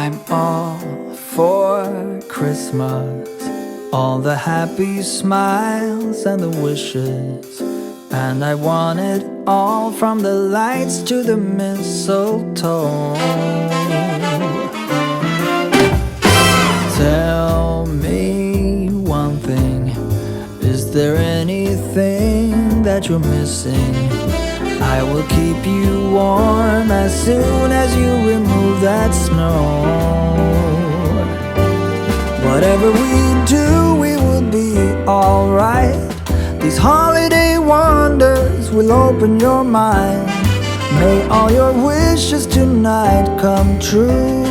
I'm all for Christmas, all the happy smiles and the wishes, and I want it all, from the lights to the mistletoe. Tell me one thing, is there anything that you're missing? I will keep you warm as soon as you remove that snow. Whatever we do, we will be alright. These holiday wonders will open your mind. May all your wishes tonight come true.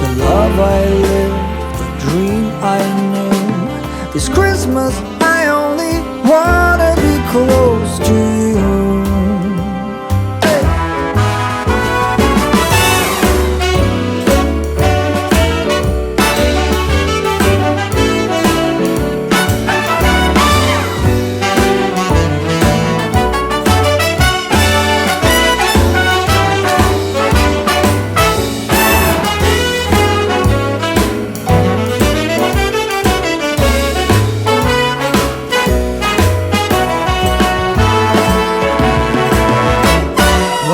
The love I lived, the dream I knew. This Christmas I only wanna be close to you.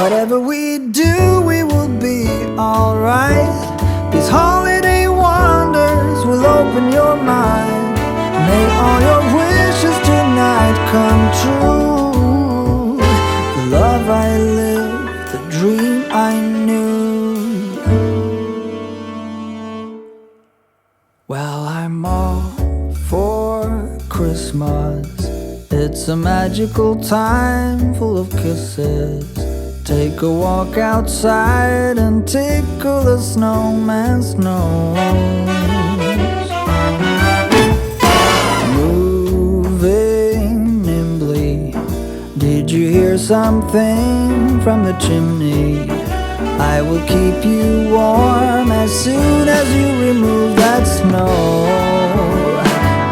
Whatever we do, we will be alright. These holiday wonders will open your mind. May all your wishes tonight come true. The love I lived, the dream I knew. Well, I'm all for Christmas. It's a magical time full of kisses. Take a walk outside and tickle the snowman's nose. Moving nimbly, did you hear something from the chimney? I will keep you warm as soon as you remove that snow.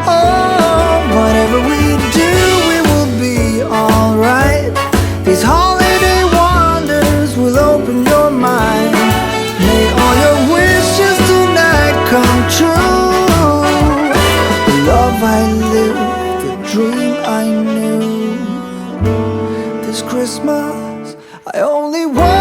Oh, whatever we do, we will be alright. These holiday wonders will open your mind. May all your wishes tonight come true. The love I lived, the dream I knew. This Christmas I only want